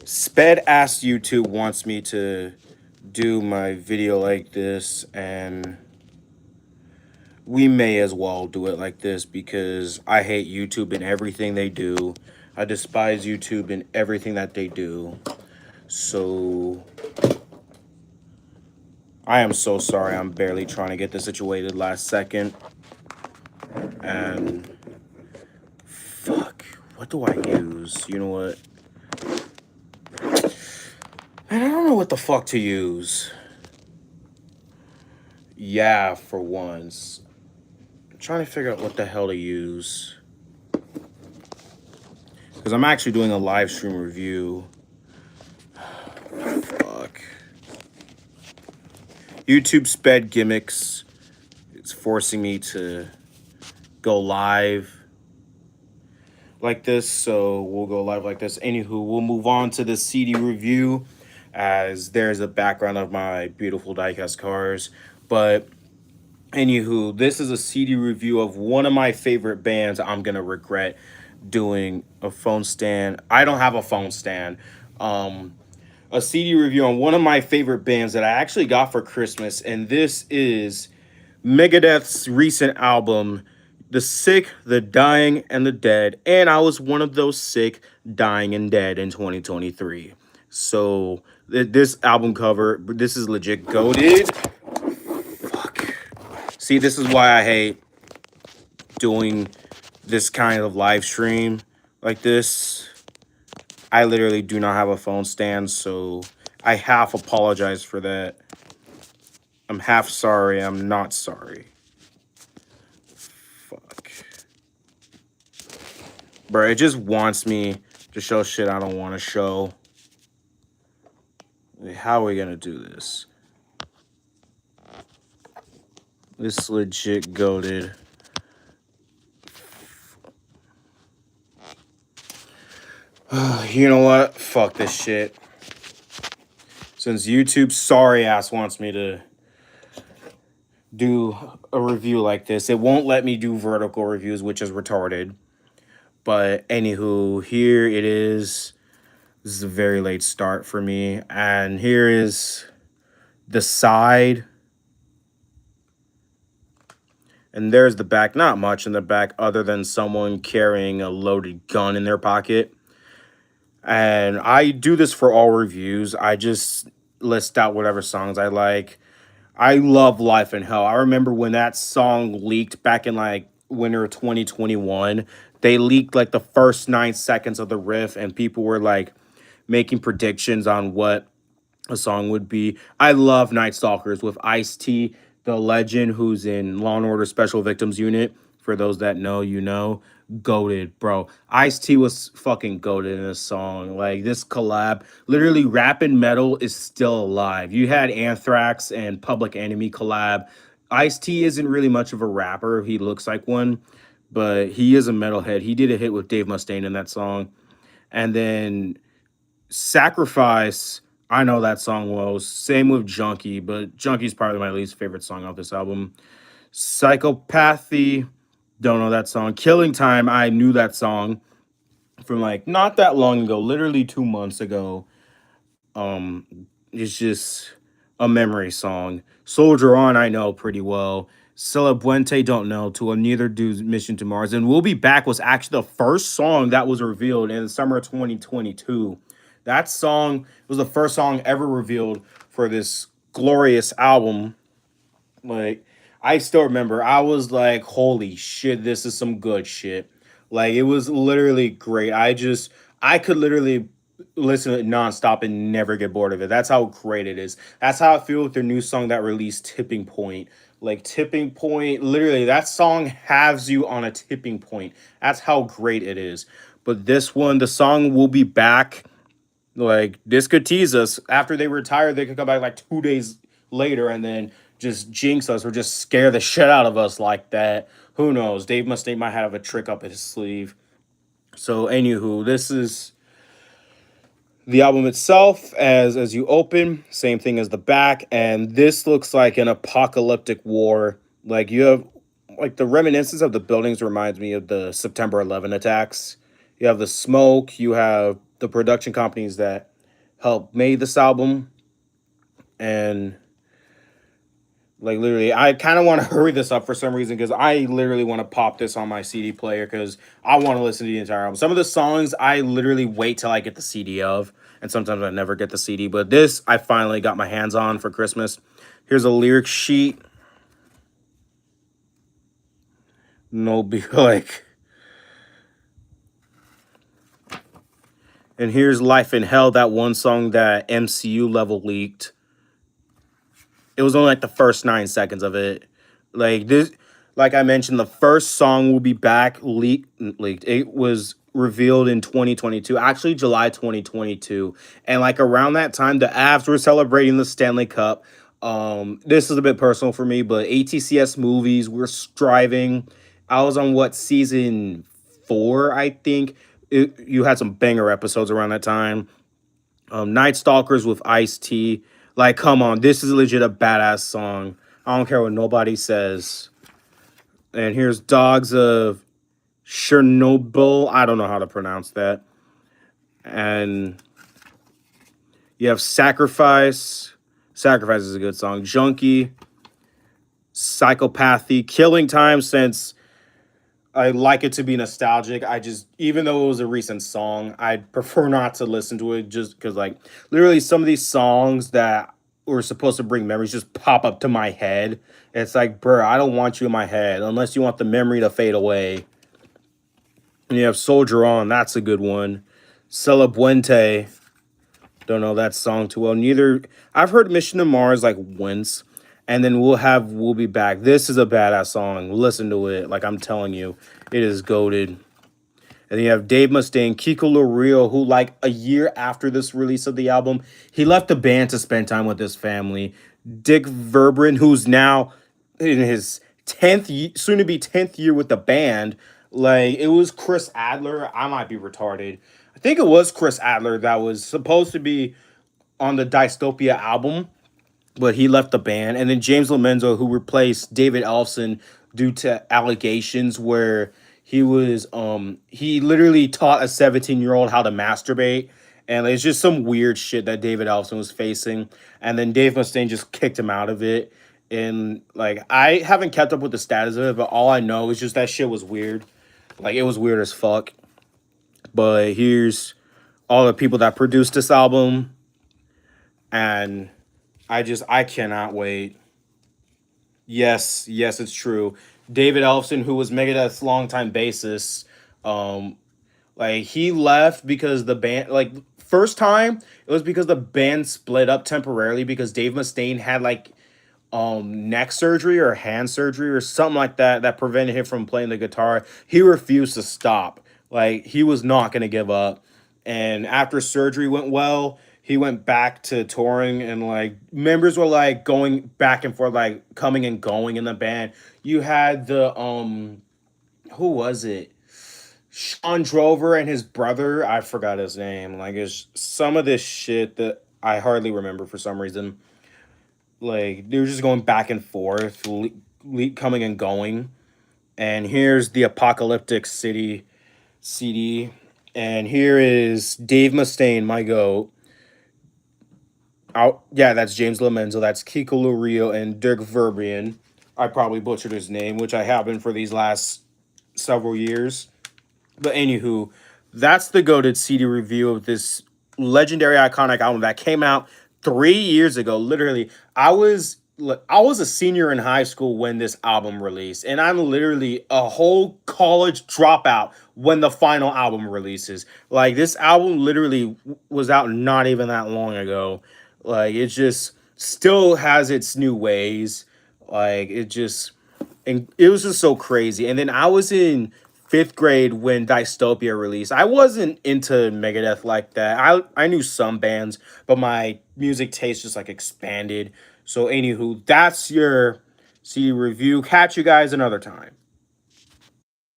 Sped asked YouTube wants me to do my video like this, and we may as well do it like this because I hate YouTube and everything they do. I despise YouTube and everything that they do. So I am so sorry. I'm barely trying to get this situated last second. And fuck, what do I use? You know what? Man, I don't know what the fuck to use. Yeah, for once. I'm trying to figure out what the hell to use. Because I'm actually doing a live stream review. Fuck. YouTube sped gimmicks. It's forcing me to go live like this. So we'll go live like this. Anywho, we'll move on to the CD review as there's a background of my beautiful diecast cars. But anywho, this is a CD review of one of my favorite bands. I'm gonna regret doing a phone stand. I don't have a phone stand. A CD review on one of my favorite bands that I actually got for Christmas, and this is Megadeth's recent album, The Sick, The Dying, and The Dead. And I was one of those sick, dying, and dead in 2023. So this album cover, this is legit goated. Fuck. See, this is why I hate doing this kind of live stream like this. I literally do not have a phone stand, so I half apologize for that. I'm half sorry, I'm not sorry. Fuck. Bro, it just wants me to show shit I don't want to show. How are we gonna do this? This legit goated. You know what? Fuck this shit. Since YouTube sorry ass wants me to do a review like this, it won't let me do vertical reviews, which is retarded. But anywho, here it is. This is a very late start for me. And here is the side. And there's the back. Not much in the back other than someone carrying a loaded gun in their pocket. And I do this for all reviews. I just list out whatever songs I like. I love Life in Hell. I remember when that song leaked back in like winter of 2021. They leaked like the first 9 seconds of the riff, and people were like making predictions on what a song would be. I love Night Stalkers with Ice-T, the legend who's in Law and Order Special Victims Unit. For those that know, you know. Goated, bro. Ice-T was fucking goated in this song. Like, this collab, literally rap and metal is still alive. You had Anthrax and Public Enemy collab. Ice-T isn't really much of a rapper. He looks like one, but he is a metalhead. He did a hit with Dave Mustaine in that song. And then Sacrifice, I know that song well. Same with Junkie, but Junkie's probably my least favorite song off this album. Psychopathy, don't know that song. Killing Time, I knew that song from like not that long ago, literally 2 months ago. It's just a memory song. Soldier On, I know pretty well. Celebuente, don't know. To a Neither Do's Mission to Mars. And We'll Be Back was actually the first song that was revealed in the summer of 2022. That song was the first song ever revealed for this glorious album. Like, I still remember, I was like, holy shit, this is some good shit. Like, it was literally great. I could literally listen to it nonstop and never get bored of it. That's how great it is. That's how I feel with their new song that released, Tipping Point. Like, Tipping Point, literally, that song has you on a tipping point. That's how great it is. But this one, the song Will Be Back, like, this could tease us. After they retire, they could come back like 2 days later and then just jinx us or just scare the shit out of us like that. Who knows? Dave Mustaine might have a trick up his sleeve. So, anywho, this is the album itself. As you open, same thing as the back, and this looks like an apocalyptic war. Like, you have like the reminiscence of the buildings reminds me of the September 11 attacks. You have the smoke. You have the production companies that helped made this album. And like literally, I kind of want to hurry this up for some reason because I literally want to pop this on my CD player because I want to listen to the entire album. Some of the songs I literally wait till I get the CD of, and sometimes I never get the CD. But this I finally got my hands on for Christmas. Here's a lyric sheet. No, be like, and here's Life in Hell, that one song that MCU level leaked. It was only like the first 9 seconds of it. Like this, like I mentioned, the first song will be back leaked. It was revealed in 2022, actually July 2022, and like around that time, the Avs were celebrating the Stanley Cup. This is a bit personal for me, but ATCS movies were striving. I was on what season four, I think. You had some banger episodes around that time. Night Stalkers with Ice T. Like, come on, this is legit a badass song. I don't care what nobody says. And here's Dogs of Chernobyl. I don't know how to pronounce that. And you have Sacrifice. Sacrifice is a good song. Junkie. Psychopathy. Killing Time, since I like it to be nostalgic. I just, even though it was a recent song, I'd prefer not to listen to it just because, like, literally some of these songs that were supposed to bring memories just pop up to my head. It's like, bro, I don't want you in my head unless you want the memory to fade away. And you have Soldier On. That's a good one. Celebuente. Don't know that song too well. Neither. I've heard Mission to Mars like once. And then We'll Be Back. This is a badass song. Listen to it. Like I'm telling you, it is goated. And then you have Dave Mustaine, Kiko Lorio, who like a year after this release of the album, he left the band to spend time with his family. Dick Verbrin, who's now in his 10th, soon to be 10th year with the band. Like it was Chris Adler. I might be retarded. I think it was Chris Adler that was supposed to be on the Dystopia album, but he left the band. And then James Lomenzo, who replaced David Ellefson due to allegations where he literally taught a 17-year-old how to masturbate. And it's just some weird shit that David Ellefson was facing. And then Dave Mustaine just kicked him out of it. And like I haven't kept up with the status of it, but all I know is just that shit was weird. Like it was weird as fuck. But here's all the people that produced this album. And I cannot wait. Yes, it's true. David Ellefson, who was Megadeth's longtime bassist, um, like he left because the band, like first time it was because the band split up temporarily because Dave Mustaine had like neck surgery or hand surgery or something like that that prevented him from playing the guitar. He refused to stop. Like he was not going to give up. And after surgery went well, he went back to touring, and like members were like going back and forth, like coming and going in the band. You had the who was it? Sean Drover and his brother, I forgot his name. Like it's some of this shit that I hardly remember for some reason. Like they were just going back and forth, coming and going. And here's the Apocalyptic City CD. And here is Dave Mustaine, my goat. Oh, yeah, that's James Lomenzo. That's Kiko Lurio and Dirk Verbian. I probably butchered his name, which I have been for these last several years. But anywho, that's the goated CD review of this legendary iconic album that came out 3 years ago. Literally, I was a senior in high school when this album released, and I'm literally a whole college dropout when the final album releases. Like this album literally was out not even that long ago. Like it just still has its new ways. Like it just and it was just so crazy. And then I was in fifth grade when Dystopia released. I wasn't into Megadeth like that. I knew some bands, but my music taste just like expanded. So anywho, that's your CD review. Catch you guys another time.